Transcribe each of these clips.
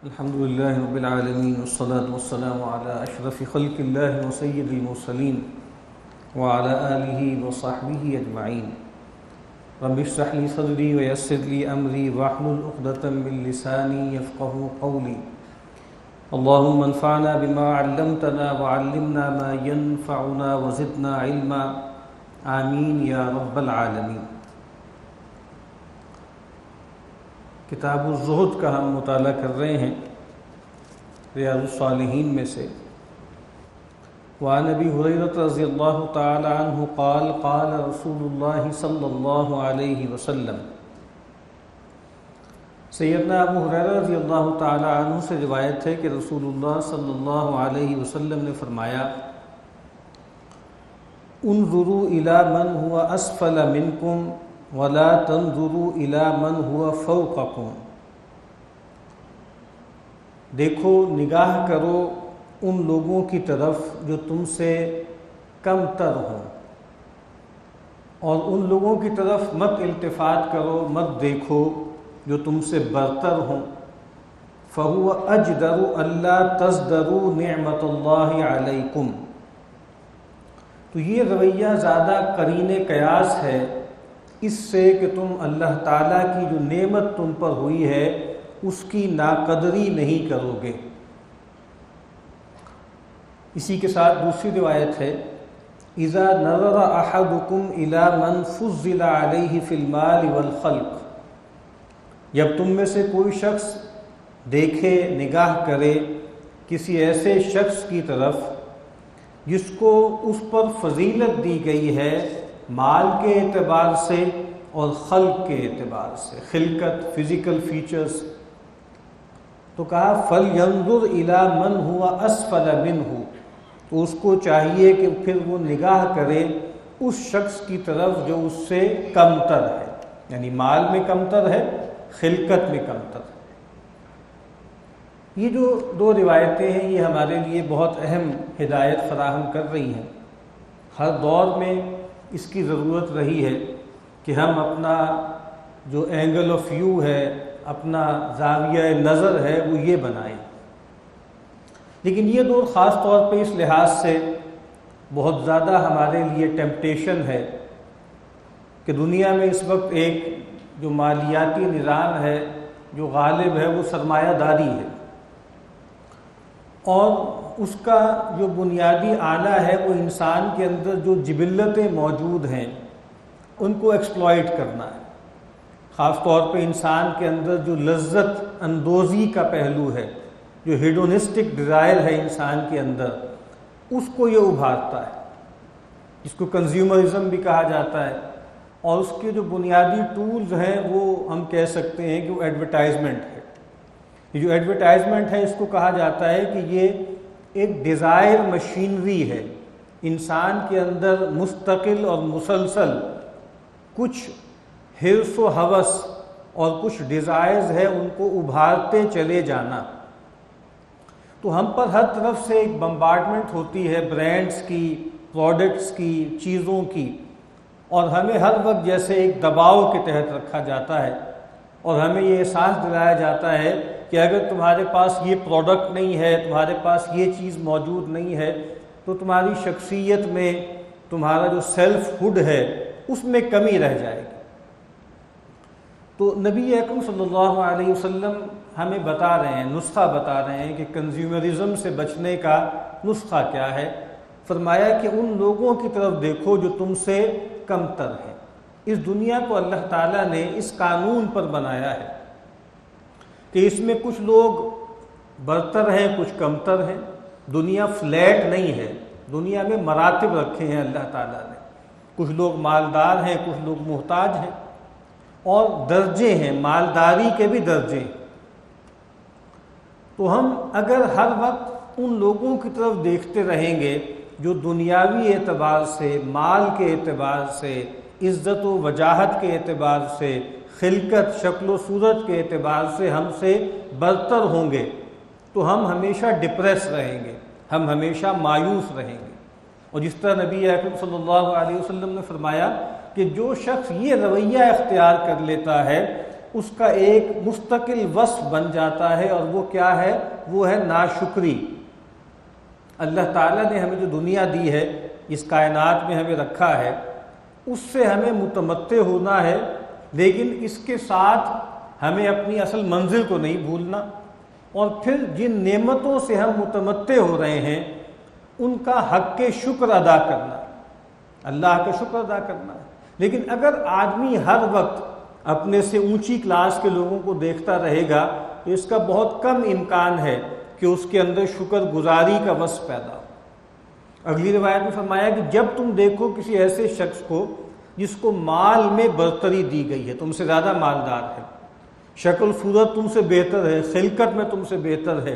الحمد لله رب العالمين والصلاة والسلام على أشرف خلق الله وسيد المرسلين وعلى آله وصحبه أجمعين. رب اشرح لي صدري ويسر لي أمري واحلل عقدة من لساني يفقهوا قولي. اللهم انفعنا بما علمتنا وعلمنا ما ينفعنا وزدنا علما. آمين يا رب العالمين. کتاب الزہد کا ہم مطالعہ کر رہے ہیں ریاض الصالحین میں سے. وعن ابی ہریرہ رضی اللہ تعالی عنہ قال قال رسول اللہ صلی اللہ علیہ وسلم. سیدنا ابو ہریرہ رضی اللہ تعالی عنہ سے روایت ہے کہ رسول اللہ صلی اللہ علیہ وسلم نے فرمایا: انظروا الی من هو اسفل منکم وَلَا تَنْظُرُوا إِلَى مَنْ هُوَ فَوْقَكُمْ. دیکھو، نگاہ کرو ان لوگوں کی طرف جو تم سے کم تر ہوں، اور ان لوگوں کی طرف مت التفات کرو، مت دیکھو جو تم سے برتر ہوں. فَهُوَ أَجْدَرُ أَلَّا تَزْدَرُوا نِعْمَةَ اللَّهِ عَلَيْكُمْ. تو یہ رویہ زیادہ قرین قیاس ہے اس سے کہ تم اللہ تعالیٰ کی جو نعمت تم پر ہوئی ہے اس کی ناقدری نہیں کرو گے. اسی کے ساتھ دوسری روایت ہے: اذا نظر احدکم الی من فضل علیہ فی المال والخلق. جب تم میں سے کوئی شخص دیکھے، نگاہ کرے کسی ایسے شخص کی طرف جس کو اس پر فضیلت دی گئی ہے مال کے اعتبار سے اور خلق کے اعتبار سے، خلقت، فزیکل فیچرز، تو کہا فَلْيَنْظُرْ إِلَى مَنْ هُوَ أَسْفَلَ مِنْهُ. تو اس کو چاہیے کہ پھر وہ نگاہ کرے اس شخص کی طرف جو اس سے کم تر ہے، یعنی مال میں کم تر ہے، خلقت میں کم تر ہے. یہ جو دو روایتیں ہیں یہ ہمارے لیے بہت اہم ہدایت فراہم کر رہی ہیں. ہر دور میں اس کی ضرورت رہی ہے کہ ہم اپنا جو اینگل آف ویو ہے، اپنا زاویہ نظر ہے، وہ یہ بنائیں. لیکن یہ دور خاص طور پہ اس لحاظ سے بہت زیادہ ہمارے لیے ٹیمپٹیشن ہے کہ دنیا میں اس وقت ایک جو مالیاتی نظام ہے جو غالب ہے وہ سرمایہ داری ہے، اور اس کا جو بنیادی آلہ ہے وہ انسان کے اندر جو جبلتیں موجود ہیں ان کو ایکسپلائٹ کرنا ہے. خاص طور پہ انسان کے اندر جو لذت اندوزی کا پہلو ہے، جو ہیڈونسٹک ڈیزائر ہے انسان کے اندر، اس کو یہ ابھارتا ہے، جس کو کنزیومرزم بھی کہا جاتا ہے. اور اس کے جو بنیادی ٹولز ہیں وہ ہم کہہ سکتے ہیں کہ وہ ایڈورٹائزمنٹ ہے. یہ جو ایڈورٹائزمنٹ ہے اس کو کہا جاتا ہے کہ یہ ایک ڈیزائر مشینری ہے. انسان کے اندر مستقل اور مسلسل کچھ حرص و ہوس اور کچھ ڈیزائرز ہے، ان کو ابھارتے چلے جانا. تو ہم پر ہر طرف سے ایک بمبارڈمنٹ ہوتی ہے برانڈز کی، پروڈکٹس کی، چیزوں کی، اور ہمیں ہر وقت جیسے ایک دباؤ کے تحت رکھا جاتا ہے، اور ہمیں یہ احساس دلایا جاتا ہے کہ اگر تمہارے پاس یہ پروڈکٹ نہیں ہے، تمہارے پاس یہ چیز موجود نہیں ہے، تو تمہاری شخصیت میں، تمہارا جو سیلف ہوڈ ہے اس میں کمی رہ جائے گی. تو نبی اکرم صلی اللہ علیہ وسلم ہمیں بتا رہے ہیں، نسخہ بتا رہے ہیں کہ کنزیومرزم سے بچنے کا نسخہ کیا ہے. فرمایا کہ ان لوگوں کی طرف دیکھو جو تم سے کم تر ہیں. اس دنیا کو اللہ تعالیٰ نے اس قانون پر بنایا ہے کہ اس میں کچھ لوگ برتر ہیں، کچھ کمتر ہیں. دنیا فلیٹ نہیں ہے، دنیا میں مراتب رکھے ہیں اللہ تعالیٰ نے. کچھ لوگ مالدار ہیں، کچھ لوگ محتاج ہیں، اور درجے ہیں، مالداری کے بھی درجے ہیں. تو ہم اگر ہر وقت ان لوگوں کی طرف دیکھتے رہیں گے جو دنیاوی اعتبار سے، مال کے اعتبار سے، عزت و وجاہت کے اعتبار سے، خلقت، شکل و صورت کے اعتبار سے ہم سے برتر ہوں گے، تو ہم ہمیشہ ڈپریس رہیں گے، ہم ہمیشہ مایوس رہیں گے. اور جس طرح نبی اکرم صلی اللہ علیہ وسلم نے فرمایا کہ جو شخص یہ رویہ اختیار کر لیتا ہے اس کا ایک مستقل وصف بن جاتا ہے، اور وہ کیا ہے؟ وہ ہے ناشکری۔ اللہ تعالیٰ نے ہمیں جو دنیا دی ہے، اس کائنات میں ہمیں رکھا ہے، اس سے ہمیں متمتع ہونا ہے، لیکن اس کے ساتھ ہمیں اپنی اصل منزل کو نہیں بھولنا، اور پھر جن نعمتوں سے ہم متمتع ہو رہے ہیں ان کا حق کے شکر ادا کرنا، اللہ کا شکر ادا کرنا ہے۔ لیکن اگر آدمی ہر وقت اپنے سے اونچی کلاس کے لوگوں کو دیکھتا رہے گا تو اس کا بہت کم امکان ہے کہ اس کے اندر شکر گزاری کا وصف پیدا ہو۔ اگلی روایت میں فرمایا کہ جب تم دیکھو کسی ایسے شخص کو جس کو مال میں برتری دی گئی ہے، تم سے زیادہ مالدار ہے، شکل صورت تم سے بہتر ہے، خلقت میں تم سے بہتر ہے،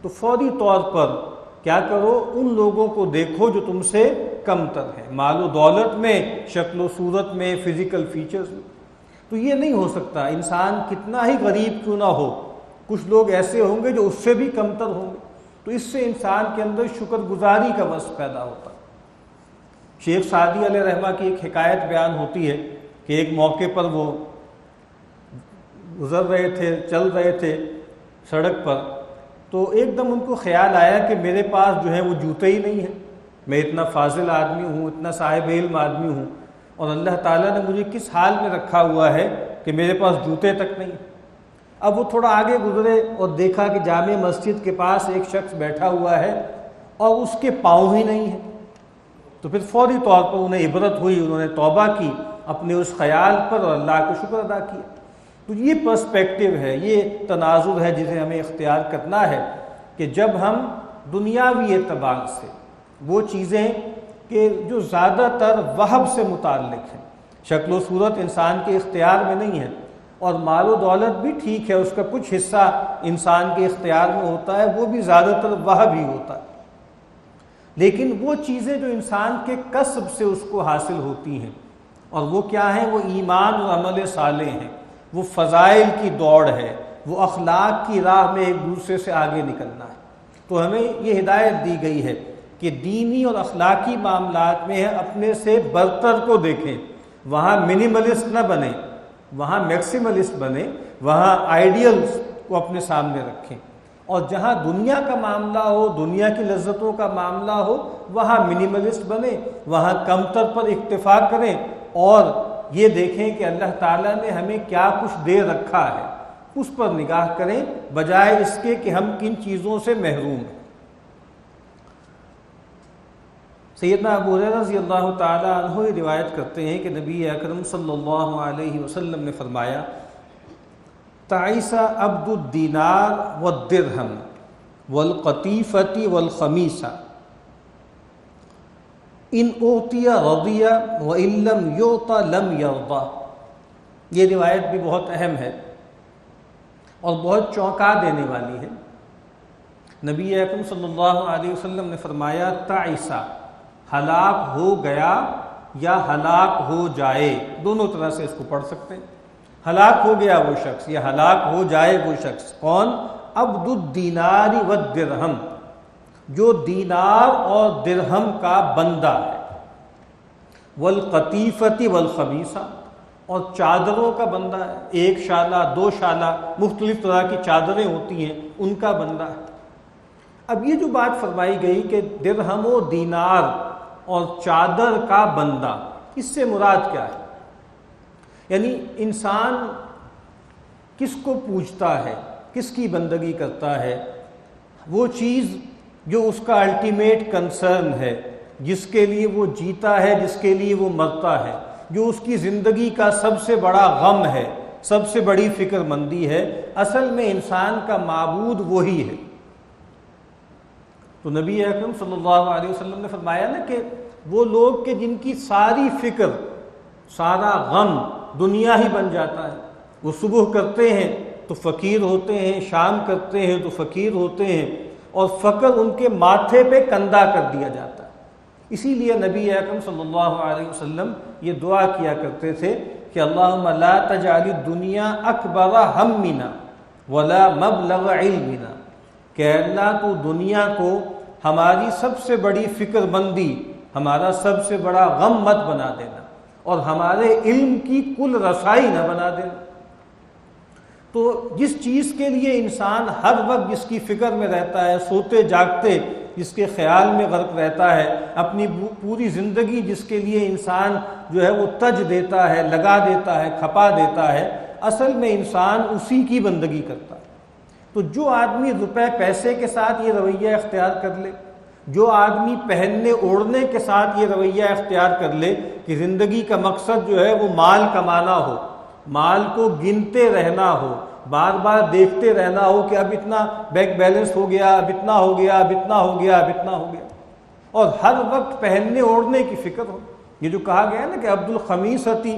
تو فوری طور پر کیا کرو؟ ان لوگوں کو دیکھو جو تم سے کم تر ہے، مال و دولت میں، شکل و صورت میں، فزیکل فیچرز میں۔ تو یہ نہیں ہو سکتا، انسان کتنا ہی غریب کیوں نہ ہو، کچھ لوگ ایسے ہوں گے جو اس سے بھی کم تر ہوں گے، تو اس سے انسان کے اندر شکر گزاری کا وصف پیدا ہوتا ہے۔ شیخ سعدی علیہ رحمہ کی ایک حکایت بیان ہوتی ہے کہ ایک موقع پر وہ گزر رہے تھے، چل رہے تھے سڑک پر، تو ایک دم ان کو خیال آیا کہ میرے پاس جو ہے وہ جوتے ہی نہیں ہیں، میں اتنا فاضل آدمی ہوں، اتنا صاحب علم آدمی ہوں، اور اللہ تعالیٰ نے مجھے کس حال میں رکھا ہوا ہے کہ میرے پاس جوتے تک نہیں۔ اب وہ تھوڑا آگے گزرے اور دیکھا کہ جامع مسجد کے پاس ایک شخص بیٹھا ہوا ہے اور اس کے پاؤں ہی نہیں ہیں، تو پھر فوری طور پر انہیں عبرت ہوئی، انہوں نے توبہ کی اپنے اس خیال پر اور اللہ کو شکر ادا کیا۔ تو یہ پرسپیکٹیو ہے، یہ تناظر ہے جسے ہمیں اختیار کرنا ہے کہ جب ہم دنیاوی اعتبار سے وہ چیزیں کہ جو زیادہ تر وہب سے متعلق ہیں، شکل و صورت انسان کے اختیار میں نہیں ہے، اور مال و دولت بھی ٹھیک ہے، اس کا کچھ حصہ انسان کے اختیار میں ہوتا ہے، وہ بھی زیادہ تر وہب ہی ہوتا ہے، لیکن وہ چیزیں جو انسان کے کسب سے اس کو حاصل ہوتی ہیں، اور وہ کیا ہیں؟ وہ ایمان اور عمل صالح ہیں، وہ فضائل کی دوڑ ہے، وہ اخلاق کی راہ میں ایک دوسرے سے آگے نکلنا ہے۔ تو ہمیں یہ ہدایت دی گئی ہے کہ دینی اور اخلاقی معاملات میں اپنے سے برتر کو دیکھیں، وہاں منیملسٹ نہ بنیں، وہاں میکسیملسٹ بنیں، وہاں آئیڈیلز کو اپنے سامنے رکھیں، اور جہاں دنیا کا معاملہ ہو، دنیا کی لذتوں کا معاملہ ہو، وہاں منیملسٹ بنیں، وہاں کمتر پر اکتفا کریں، اور یہ دیکھیں کہ اللہ تعالیٰ نے ہمیں کیا کچھ دے رکھا ہے، اس پر نگاہ کریں، بجائے اس کے کہ ہم کن چیزوں سے محروم ہیں۔ سیدنا ابو ہریرہ رضی اللہ تعالیٰ عنہ روایت کرتے ہیں کہ نبی اکرم صلی اللہ علیہ وسلم نے فرمایا، تعیس عبد الدینار والدرہم والقطیفۃ والخمیسہ ان اوتی رضی وان لم یعط لم یرضى۔ یہ روایت بھی بہت اہم ہے اور بہت چونکا دینے والی ہے۔ نبی اکرم صلی اللہ علیہ وسلم نے فرمایا، تعیسہ ہلاک ہو گیا یا ہلاک ہو جائے، دونوں طرح سے اس کو پڑھ سکتے ہیں۔ ہلاک ہو گیا وہ شخص یا ہلاک ہو جائے وہ شخص، کون؟ عبد الدینار والدرہم، جو دینار اور درہم کا بندہ ہے، والقطیفۃ والخمیسہ، اور چادروں کا بندہ ہے، ایک شالہ، دو شالہ، مختلف طرح کی چادریں ہوتی ہیں، ان کا بندہ ہے۔ اب یہ جو بات فرمائی گئی کہ درہم و دینار اور چادر کا بندہ، اس سے مراد کیا ہے؟ یعنی انسان کس کو پوجتا ہے، کس کی بندگی کرتا ہے؟ وہ چیز جو اس کا الٹیمیٹ کنسرن ہے، جس کے لیے وہ جیتا ہے، جس کے لیے وہ مرتا ہے، جو اس کی زندگی کا سب سے بڑا غم ہے، سب سے بڑی فکر مندی ہے، اصل میں انسان کا معبود وہی ہے۔ تو نبی اکرم صلی اللہ علیہ وسلم نے فرمایا نا کہ وہ لوگ کہ جن کی ساری فکر، سارا غم دنیا ہی بن جاتا ہے، وہ صبح کرتے ہیں تو فقیر ہوتے ہیں، شام کرتے ہیں تو فقیر ہوتے ہیں، اور فقر ان کے ماتھے پہ کندھا کر دیا جاتا ہے۔ اسی لیے نبی اکرم صلی اللہ علیہ وسلم یہ دعا کیا کرتے تھے کہ اللہم لا تجعل الدنیا اکبر ہمنا ولا مبلغ علمنا، کہ اللہ تو دنیا کو ہماری سب سے بڑی فکر مندی، ہمارا سب سے بڑا غم مت بنا دینا، اور ہمارے علم کی کل رسائی نہ بنا دینا۔ تو جس چیز کے لیے انسان ہر وقت جس کی فکر میں رہتا ہے، سوتے جاگتے جس کے خیال میں غرق رہتا ہے، اپنی پوری زندگی جس کے لیے انسان جو ہے وہ تج دیتا ہے، لگا دیتا ہے، کھپا دیتا ہے، اصل میں انسان اسی کی بندگی کرتا ہے۔ تو جو آدمی روپے پیسے کے ساتھ یہ رویہ اختیار کر لے، جو آدمی پہننے اوڑھنے کے ساتھ یہ رویہ اختیار کر لے کہ زندگی کا مقصد جو ہے وہ مال کمانا ہو، مال کو گنتے رہنا ہو، بار بار دیکھتے رہنا ہو کہ اب اتنا بینک بیلنس ہو گیا، اب اتنا ہو گیا، اب اتنا ہو گیا، اب اتنا ہو گیا، اور ہر وقت پہننے اوڑھنے کی فکر ہو۔ یہ جو کہا گیا ہے نا کہ عبد الخمیستی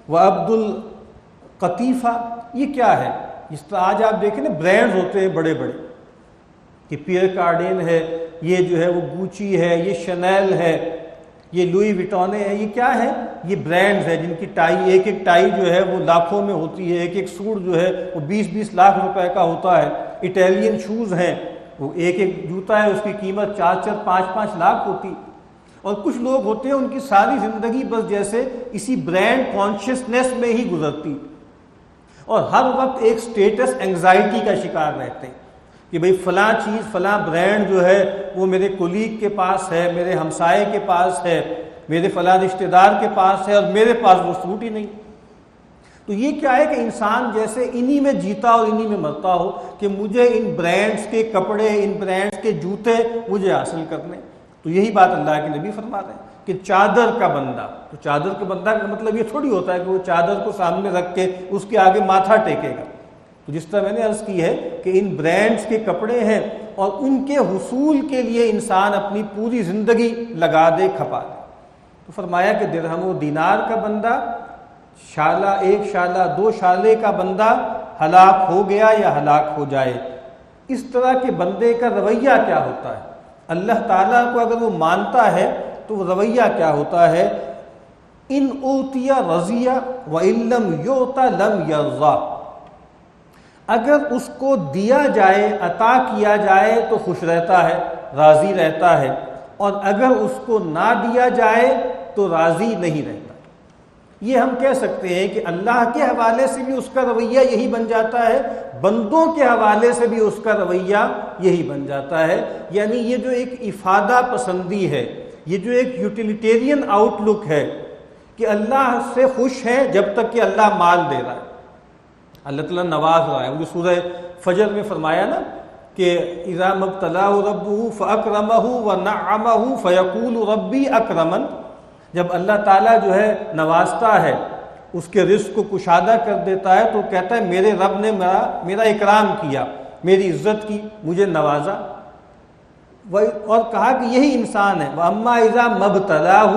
و عبد القطیفہ، یہ کیا ہے؟ جس طرح آج آپ دیکھیں نا برانڈز ہوتے ہیں بڑے بڑے، کہ پیئر کارڈین ہے، یہ جو ہے وہ گوچی ہے، یہ شنیل ہے، یہ لوئی وٹونے ہے، یہ کیا ہے؟ یہ برانڈز ہے جن کی ٹائی، ایک ایک ٹائی جو ہے وہ لاکھوں میں ہوتی ہے، ایک ایک سوٹ جو ہے وہ 20-20 لاکھ روپے کا ہوتا ہے۔ اٹیلین شوز ہیں، وہ ایک ایک جوتا ہے اس کی قیمت 4-4 5-5 لاکھ ہوتی۔ اور کچھ لوگ ہوتے ہیں ان کی ساری زندگی بس جیسے اسی برانڈ کانشیسنس میں ہی گزرتی، اور ہر وقت ایک سٹیٹس انگزائٹی کا شکار رہتے ہیں کہ بھئی فلاں چیز، فلاں برانڈ جو ہے وہ میرے کولیگ کے پاس ہے، میرے ہمسائے کے پاس ہے، میرے فلاں رشتہ دار کے پاس ہے، اور میرے پاس وہ سوٹ ہی نہیں۔ تو یہ کیا ہے کہ انسان جیسے انہی میں جیتا اور انہی میں مرتا ہو کہ مجھے ان برانڈز کے کپڑے، ان برانڈز کے جوتے مجھے حاصل کرنے۔ تو یہی بات اللہ کے نبی فرما رہے ہیں کہ چادر کا بندہ، تو چادر کا بندہ کا مطلب یہ تھوڑی ہوتا ہے کہ وہ چادر کو سامنے رکھ کے اس کے آگے ماتھا ٹیکے گا۔ تو جس طرح میں نے عرض کی ہے کہ ان برانڈز کے کپڑے ہیں اور ان کے حصول کے لیے انسان اپنی پوری زندگی لگا دے، کھپا دے۔ تو فرمایا کہ درہم و دینار کا بندہ، شالہ، 1 شالہ 2 شالے کا بندہ ہلاک ہو گیا یا ہلاک ہو جائے۔ اس طرح کے بندے کا رویہ کیا ہوتا ہے؟ اللہ تعالیٰ کو اگر وہ مانتا ہے تو وہ رویہ کیا ہوتا ہے؟ ان اوتیا رضیہ وان لم یؤت لم یرضی، اگر اس کو دیا جائے، عطا کیا جائے تو خوش رہتا ہے، راضی رہتا ہے، اور اگر اس کو نہ دیا جائے تو راضی نہیں رہتا۔ یہ ہم کہہ سکتے ہیں کہ اللہ کے حوالے سے بھی اس کا رویہ یہی بن جاتا ہے، بندوں کے حوالے سے بھی اس کا رویہ یہی بن جاتا ہے۔ یعنی یہ جو ایک افادہ پسندی ہے، یہ جو ایک یوٹیلیٹیرین آؤٹ لک ہے کہ اللہ سے خوش ہے جب تک کہ اللہ مال دے رہا ہے، اللہ تعالیٰ نواز رہا ہے۔ وہ سورہ فجر میں فرمایا نا کہ اذا مبتلاه ربه فاکرمه ونعمه فیقول ربی اکرمن، جب اللہ تعالیٰ جو ہے نوازتا ہے، اس کے رزق کو کشادہ کر دیتا ہے تو کہتا ہے میرے رب نے میرا اکرام کیا، میری عزت کی، مجھے نوازا۔ اور کہا کہ یہی انسان ہے، وَأَمَّا إِذَا مَبْتَلَاهُ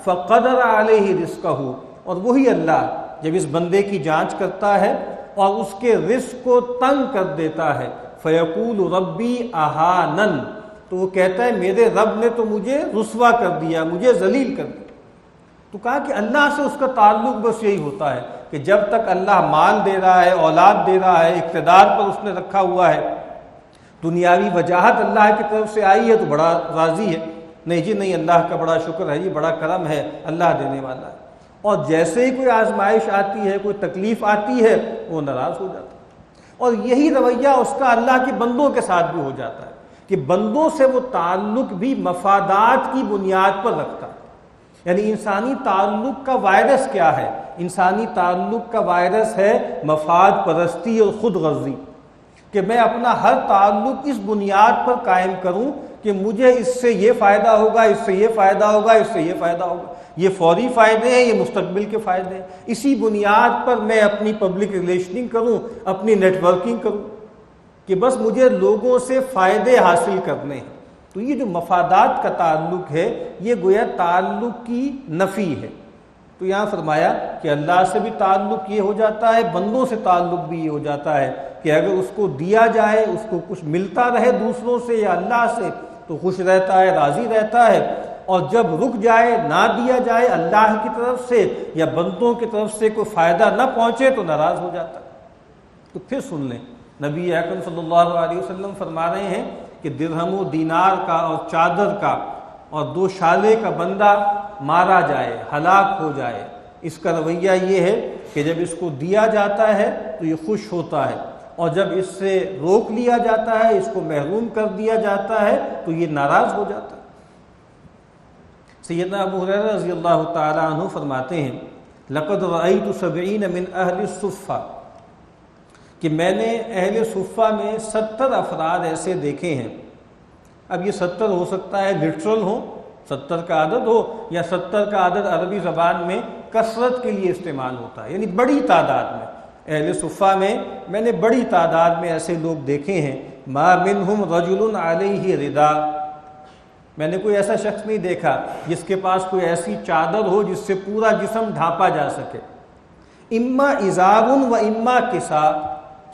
فَقَدَرَ عَلَيْهِ رِزْقَهُ، اور وہی اللہ جب اس بندے کی جانچ کرتا ہے اور اس کے رزق کو تنگ کر دیتا ہے، فَيَقُولُ رَبِّي أَهَانَنِ، تو وہ کہتا ہے میرے رب نے تو مجھے رسوا کر دیا، مجھے ذلیل کر دیا۔ تو کہا کہ اللہ سے اس کا تعلق بس یہی ہوتا ہے کہ جب تک اللہ مال دے رہا ہے، اولاد دے رہا ہے، اقتدار پر اس نے رکھا ہوا ہے، دنیاوی وجاہت اللہ کی طرف سے آئی ہے تو بڑا راضی ہے، نہیں جی نہیں، اللہ کا بڑا شکر ہے، یہ بڑا کرم ہے، اللہ دینے والا ہے۔ اور جیسے ہی کوئی آزمائش آتی ہے، کوئی تکلیف آتی ہے، وہ ناراض ہو جاتا ہے۔ اور یہی رویہ اس کا اللہ کے بندوں کے ساتھ بھی ہو جاتا ہے کہ بندوں سے وہ تعلق بھی مفادات کی بنیاد پر رکھتا ہے۔ یعنی انسانی تعلق کا وائرس کیا ہے؟ انسانی تعلق کا وائرس ہے مفاد پرستی اور خود غرضی، کہ میں اپنا ہر تعلق اس بنیاد پر قائم کروں کہ مجھے اس سے یہ فائدہ ہوگا، اس سے یہ فائدہ ہوگا، اس سے یہ فائدہ ہوگا، یہ فوری فائدے ہیں، یہ مستقبل کے فائدے ہیں۔ اسی بنیاد پر میں اپنی پبلک ریلیشننگ کروں، اپنی نیٹ ورکنگ کروں کہ بس مجھے لوگوں سے فائدے حاصل کرنے ہیں۔ تو یہ جو مفادات کا تعلق ہے یہ گویا تعلق کی نفی ہے۔ تو یہاں فرمایا کہ اللہ سے بھی تعلق یہ ہو جاتا ہے، بندوں سے تعلق بھی یہ ہو جاتا ہے کہ اگر اس کو دیا جائے، اس کو کچھ ملتا رہے دوسروں سے یا اللہ سے تو خوش رہتا ہے، راضی رہتا ہے، اور جب رک جائے، نہ دیا جائے اللہ کی طرف سے یا بندوں کی طرف سے کوئی فائدہ نہ پہنچے تو ناراض ہو جاتا ہے۔ تو پھر سن لیں، نبی اکرم صلی اللہ علیہ وسلم فرما رہے ہیں کہ درہم و دینار کا اور چادر کا اور 2 شالے کا بندہ مارا جائے، ہلاک ہو جائے، اس کا رویہ یہ ہے کہ جب اس کو دیا جاتا ہے تو یہ خوش ہوتا ہے، اور جب اس سے روک لیا جاتا ہے، اس کو محروم کر دیا جاتا ہے تو یہ ناراض ہو جاتا ہے۔ سیدنا ابو ہریرہ رضی اللہ تعالی عنہ فرماتے ہیں لقد رأیت 70 من اہل الصفہ، کہ میں نے اہل صفہ میں 70 افراد ایسے دیکھے ہیں۔ اب یہ 70 ہو سکتا ہے لٹرل ہو، 70 کا عدد ہو، یا 70 کا عدد عربی زبان میں کثرت کے لیے استعمال ہوتا ہے، یعنی بڑی تعداد میں۔ اہل صفہ میں نے بڑی تعداد میں ایسے لوگ دیکھے ہیں۔ ما منہم رجل علیہ ردا، میں نے کوئی ایسا شخص نہیں دیکھا جس کے پاس کوئی ایسی چادر ہو جس سے پورا جسم ڈھانپا جا سکے۔ اما ازار و اما کسا،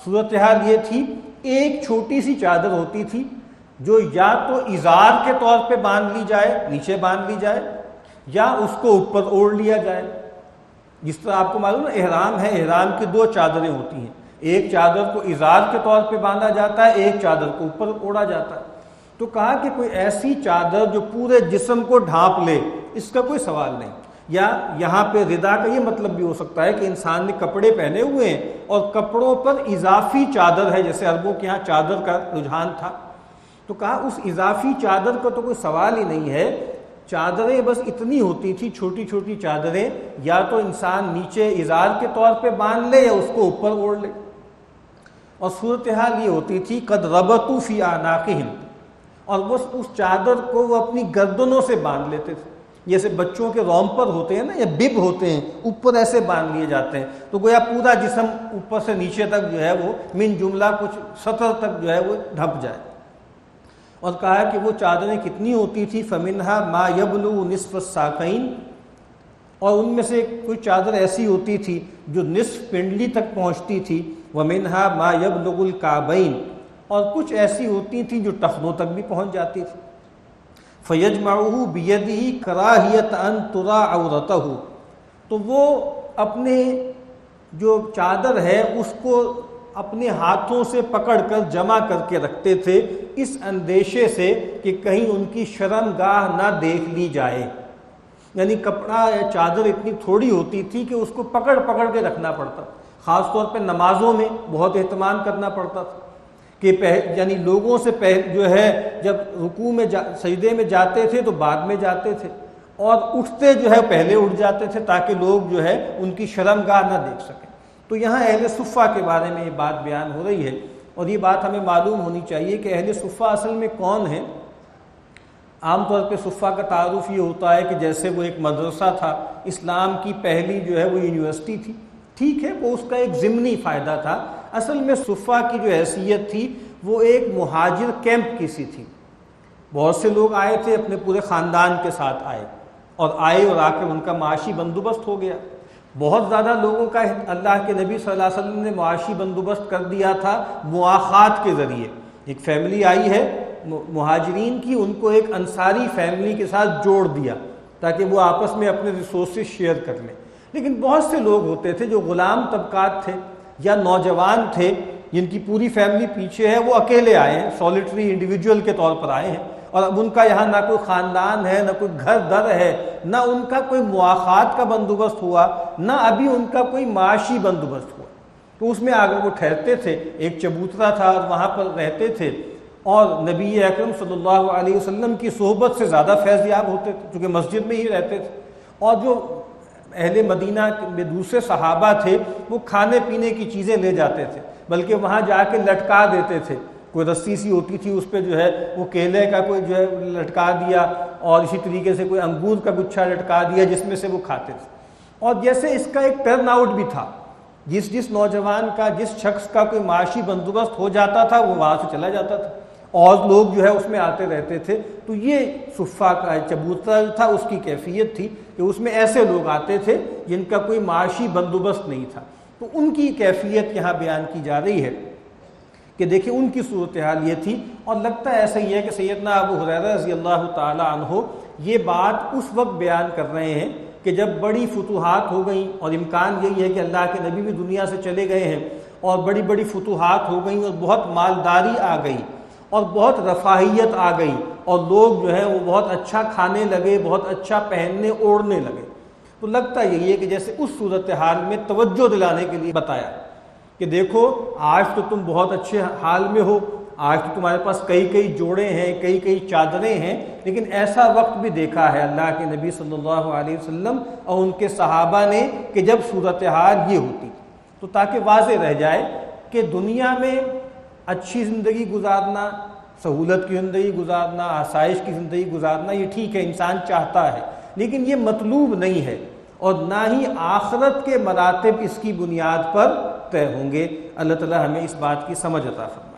صورتحال یہ تھی ایک چھوٹی سی چادر ہوتی تھی جو یا تو ازار کے طور پہ باندھ لی جائے، نیچے باندھ لی جائے، یا اس کو اوپر اوڑھ لیا جائے۔ جس طرح آپ کو معلوم ہے احرام ہے، احرام کی 2 چادریں ہوتی ہیں، ایک چادر کو ازار کے طور پہ باندھا جاتا ہے، ایک چادر کو اوپر اوڑھا جاتا ہے۔ تو کہا کہ کوئی ایسی چادر جو پورے جسم کو ڈھانپ لے، اس کا کوئی سوال نہیں۔ یا یہاں پہ ردا کا یہ مطلب بھی ہو سکتا ہے کہ انسان نے کپڑے پہنے ہوئے ہیں اور کپڑوں پر اضافی چادر ہے، جیسے عربوں کے ہاں چادر کا رجحان تھا، تو کہا اس اضافی چادر کا تو کوئی سوال ہی نہیں ہے۔ چادریں بس اتنی ہوتی تھی، چھوٹی چھوٹی چادریں، یا تو انسان نیچے ازار کے طور پہ باندھ لے یا اس کو اوپر اوڑھ لے۔ اور صورتحال یہ ہوتی تھی قد ربطوا فی اعناقہم، اور وہ اس چادر کو وہ اپنی گردنوں سے باندھ لیتے تھے، جیسے بچوں کے رومپر ہوتے ہیں نا، یا بب ہوتے ہیں، اوپر ایسے باندھ لیے جاتے ہیں، تو گویا پورا جسم اوپر سے نیچے تک جو ہے وہ من جملہ کچھ سطر تک جو ہے وہ ڈھپ جائے۔ اور کہا کہ وہ چادریں کتنی ہوتی تھی، فمنہا ما یبلغ نصف الساقین، اور ان میں سے کوئی چادر ایسی ہوتی تھی جو نصف پنڈلی تک پہنچتی تھی، ومنہا ما یبلغ الکعبین، اور کچھ ایسی ہوتی تھیں جو ٹخنوں تک بھی پہنچ جاتی تھی۔ فیجمعہ بیدہ کراہیۃ ان ترا عورتہ، تو وہ اپنے جو چادر ہے اس کو اپنے ہاتھوں سے پکڑ کر جمع کر کے رکھتے تھے، اس اندیشے سے کہ کہیں ان کی شرمگاہ نہ دیکھ لی جائے۔ یعنی کپڑا یا چادر اتنی تھوڑی ہوتی تھی کہ اس کو پکڑ پکڑ کے رکھنا پڑتا، خاص طور پہ نمازوں میں بہت اہتمام کرنا پڑتا تھا کہ یعنی لوگوں سے جو ہے جب رکوع میں سجدے میں جاتے تھے تو بعد میں جاتے تھے، اور اٹھتے جو ہے پہلے اٹھ جاتے تھے تاکہ لوگ جو ہے ان کی شرمگاہ نہ دیکھ سکیں۔ تو یہاں اہل صفہ کے بارے میں یہ بات بیان ہو رہی ہے، اور یہ بات ہمیں معلوم ہونی چاہیے کہ اہل صفہ اصل میں کون ہیں۔ عام طور پہ صفہ کا تعارف یہ ہوتا ہے کہ جیسے وہ ایک مدرسہ تھا، اسلام کی پہلی جو ہے وہ یونیورسٹی تھی، ٹھیک ہے، وہ اس کا ایک ضمنی فائدہ تھا۔ اصل میں صفہ کی جو حیثیت تھی وہ ایک مہاجر کیمپ کی سی تھی۔ بہت سے لوگ آئے تھے، اپنے پورے خاندان کے ساتھ آئے اور آ کر ان کا معاشی بندوبست ہو گیا۔ بہت زیادہ لوگوں کا اللہ کے نبی صلی اللہ علیہ وسلم نے معاشی بندوبست کر دیا تھا مواخات کے ذریعے۔ ایک فیملی آئی ہے مہاجرین کی، ان کو ایک انصاری فیملی کے ساتھ جوڑ دیا تاکہ وہ آپس میں اپنے ریسورسز شیئر کر لیں۔ لیکن بہت سے لوگ ہوتے تھے جو غلام طبقات تھے یا نوجوان تھے جن کی پوری فیملی پیچھے ہے، وہ اکیلے آئے ہیں، سولیٹری انڈیویجول کے طور پر آئے ہیں، اور اب ان کا یہاں نہ کوئی خاندان ہے، نہ کوئی گھر در ہے، نہ ان کا کوئی مواخات کا بندوبست ہوا، نہ ابھی ان کا کوئی معاشی بندوبست ہوا۔ تو اس میں آگر وہ ٹھہرتے تھے، ایک چبوترا تھا اور وہاں پر رہتے تھے، اور نبی اکرم صلی اللہ علیہ وسلم کی صحبت سے زیادہ فیض یاب ہوتے تھے چونکہ مسجد میں ہی رہتے تھے۔ اور جو اہل مدینہ میں دوسرے صحابہ تھے وہ کھانے پینے کی چیزیں لے جاتے تھے، بلکہ وہاں جا کے لٹکا دیتے تھے، کوئی رسی سی ہوتی تھی اس پہ جو ہے وہ کیلے کا کوئی جو ہے لٹکا دیا، اور اسی طریقے سے کوئی انگور کا گچھا لٹکا دیا جس میں سے وہ کھاتے تھے۔ اور جیسے اس کا ایک ٹرن آؤٹ بھی تھا، جس نوجوان کا، جس شخص کا کوئی معاشی بندوبست ہو جاتا تھا وہ وہاں سے چلا جاتا تھا، اور لوگ جو ہے اس میں آتے رہتے تھے۔ تو یہ صفہ کا چبوترا تھا، اس کی کیفیت تھی کہ اس میں ایسے لوگ آتے تھے جن کا کوئی معاشی بندوبست نہیں تھا۔ تو ان کی کیفیت یہاں بیان کی جا رہی ہے کہ دیکھیں ان کی صورتحال یہ تھی، اور لگتا ہے ایسا ہی ہے کہ سیدنا ابو ہریرہ رضی اللہ تعالی عنہ یہ بات اس وقت بیان کر رہے ہیں کہ جب بڑی فتوحات ہو گئیں، اور امکان یہی ہے کہ اللہ کے نبی بھی دنیا سے چلے گئے ہیں، اور بڑی بڑی فتوحات ہو گئیں، اور بہت مالداری آ گئی، اور بہت رفاہیت آ گئی، اور لوگ جو ہے وہ بہت اچھا کھانے لگے، بہت اچھا پہننے اوڑھنے لگے۔ تو لگتا یہی ہے کہ جیسے اس صورتحال میں توجہ دلانے کے لیے بتایا کہ دیکھو آج تو تم بہت اچھے حال میں ہو، آج تو تمہارے پاس کئی کئی جوڑے ہیں، کئی کئی چادریں ہیں، لیکن ایسا وقت بھی دیکھا ہے اللہ کے نبی صلی اللہ علیہ وسلم اور ان کے صحابہ نے کہ جب صورتحال یہ ہوتی، تو تاکہ واضح رہ جائے کہ دنیا میں اچھی زندگی گزارنا، سہولت کی زندگی گزارنا، آسائش کی زندگی گزارنا یہ ٹھیک ہے، انسان چاہتا ہے، لیکن یہ مطلوب نہیں ہے، اور نہ ہی آخرت کے مراتب اس کی بنیاد پر طے ہوں گے۔ اللہ تعالی ہمیں اس بات کی سمجھ عطا فرمائے۔